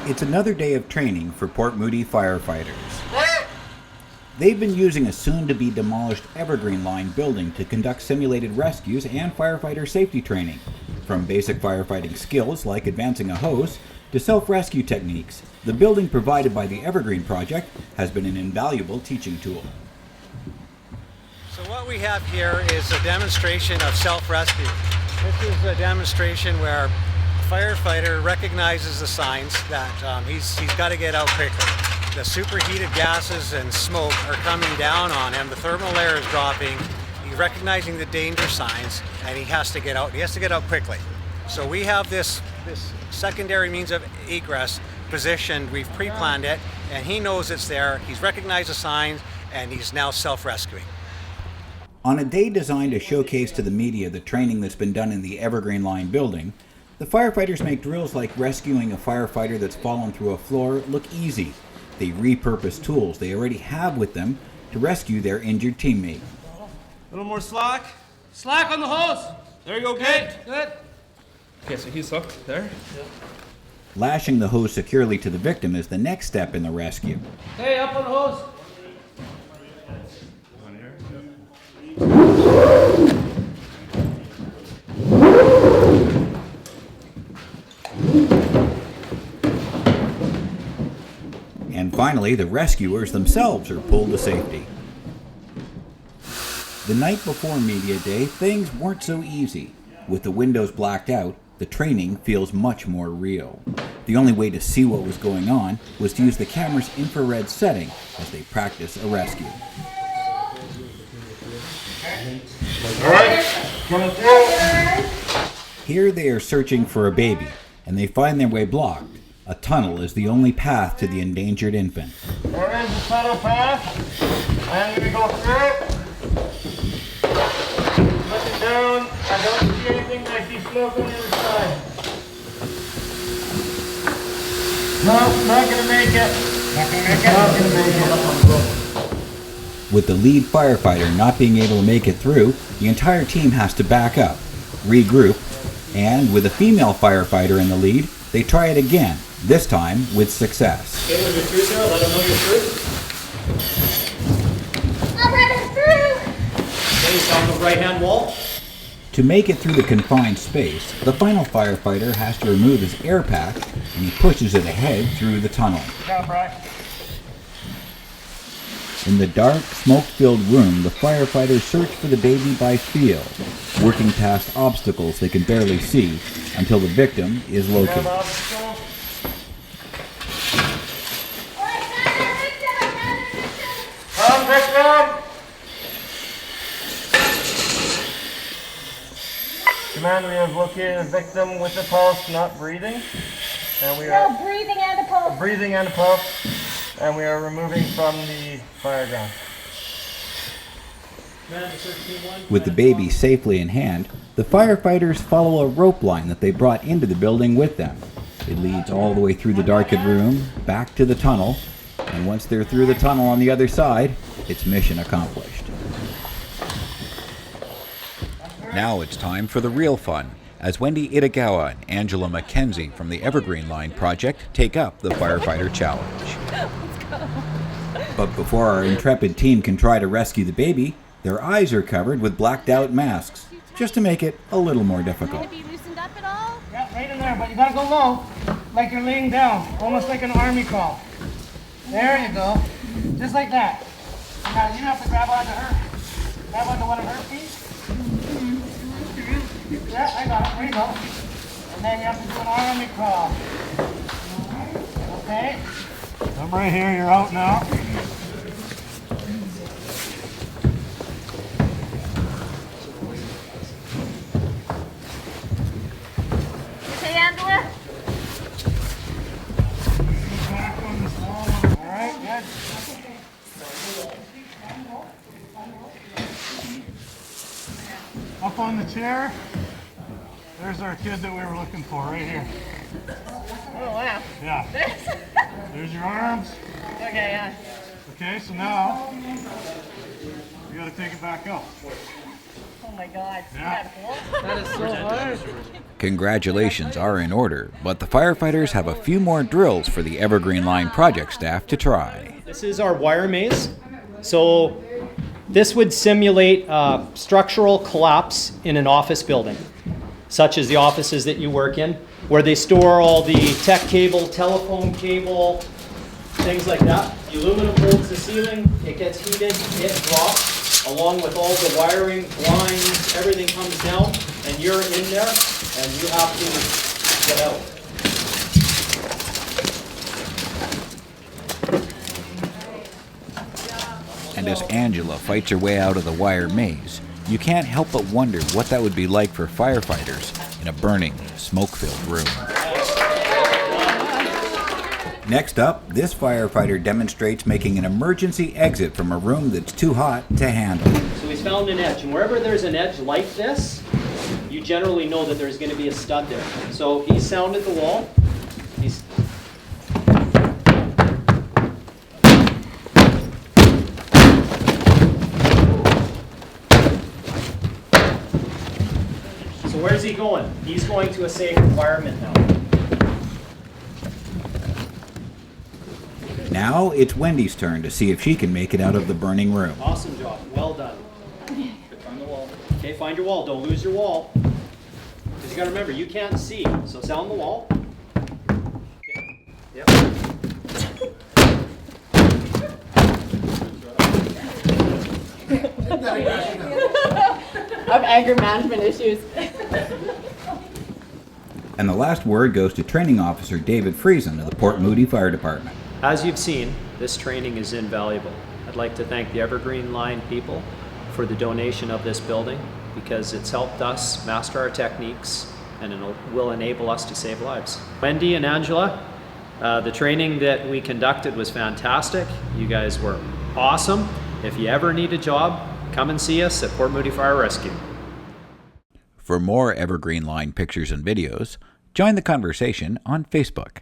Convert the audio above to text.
It's another day of training for Port Moody Firefighters. They've been using a soon-to-be-demolished Evergreen Line building to conduct simulated rescues and firefighter safety training, from basic firefighting skills like advancing a hose to self-rescue techniques. The building provided by the Evergreen Project has been an invaluable teaching tool. So what we have here is a demonstration of self-rescue. This is a demonstration where a firefighter recognizes the signs that he's got to get out quickly. The superheated gases and smoke are coming down on him. The thermal layer is dropping. He's recognizing the danger signs, and he has to get out. He has to get out quickly. So we have this secondary means of egress positioned. We've pre-planned it, and he knows it's there. He's recognized the signs, and he's now self-rescuing. On a day designed to showcase to the media the training that's been done in the Evergreen Line building, the firefighters make drills like rescuing a firefighter that's fallen through a floor look easy. They repurpose tools they already have with them to rescue their injured teammate. A little more slack. Slack on the hose. There you go, good. Good. Okay, so he's hooked there. Yep. Lashing the hose securely to the victim is the next step in the rescue. Hey, up on the hose. And finally, the rescuers themselves are pulled to safety. The night before Media Day, things weren't so easy. With the windows blacked out, the training feels much more real. The only way to see what was going on was to use the camera's infrared setting as they practice a rescue. Here they are searching for a baby, and they find their way blocked. A tunnel is the only path to the endangered infant. There is a tunnel path, and we go through it. Looking down, I don't see anything. I see smoke on the other side. No, not gonna make it. Not gonna make it. With the lead firefighter not being able to make it through, the entire team has to back up, regroup, and with a female firefighter in the lead, they try it again, this time with success. Okay, when you're through, Sarah, let them know you're through. I'll let us through. Okay, so on the right-hand wall. To make it through the confined space, the final firefighter has to remove his air pack, and he pushes it ahead through the tunnel. Down, Brian. In the dark, smoke-filled room, the firefighters search for the baby by feel, working past obstacles they can barely see until the victim is located. Come, victim! Command, we have located a victim with a pulse, not breathing. And we are breathing and a pulse. Breathing and a pulse. And we are removing from the fire ground. With the baby safely in hand, the firefighters follow a rope line that they brought into the building with them. It leads all the way through the darkened room, back to the tunnel, and once they're through the tunnel on the other side, it's mission accomplished. Now it's time for the real fun, as Wendy Itagawa and Angela McKenzie from the Evergreen Line Project take up the Firefighter Challenge. But before our intrepid team can try to rescue the baby, their eyes are covered with blacked out masks, just to make it a little more difficult. Be loosened up at all? Yeah, right in there, but you gotta go low, like you're laying down, almost like an army crawl. There you go, just like that. Now you have to grab onto her, grab onto one of her feet. Yeah, I got it, there you go. And then you have to do an army crawl. Okay, I'm right here, you're out now. Okay, Angela? All right, good. Up on the chair. There's our kid that we were looking for, right here. Oh, wow. Yeah. There's your arms. Okay, yeah. Okay, so now you got to take it back out. Oh my God. Yeah. That is so hard. Congratulations are in order, but the firefighters have a few more drills for the Evergreen Line project staff to try. This is our wire maze. So this would simulate structural collapse in an office building, such as the offices that you work in, where they store all the tech cable, telephone cable, things like that. The aluminum holds the ceiling, it gets heated, it drops, along with all the wiring, blinds, everything comes down, and you're in there, and you have to get out. And as Angela fights her way out of the wire maze, you can't help but wonder what that would be like for firefighters in a burning, smoke-filled room. Next up, this firefighter demonstrates making an emergency exit from a room that's too hot to handle. So he's found an edge, and wherever there's an edge like this, you generally know that there's going to be a stud there. So he sounded the wall. So where's he going? He's going to a safe environment now. Now it's Wendy's turn to see if she can make it out of the burning room. Awesome job. Well done. Find the wall. Okay, find your wall. Don't lose your wall. Because you got to remember, you can't see. So sound the wall. Okay. Yep. I have anger management issues. And the last word goes to Training Officer David Friesen of the Port Moody Fire Department. As you've seen, this training is invaluable. I'd like to thank the Evergreen Line people for the donation of this building because it's helped us master our techniques and it will enable us to save lives. Wendy and Angela, the training that we conducted was fantastic. You guys were awesome. If you ever need a job, come and see us at Port Moody Fire Rescue. For more Evergreen Line pictures and videos, join the conversation on Facebook.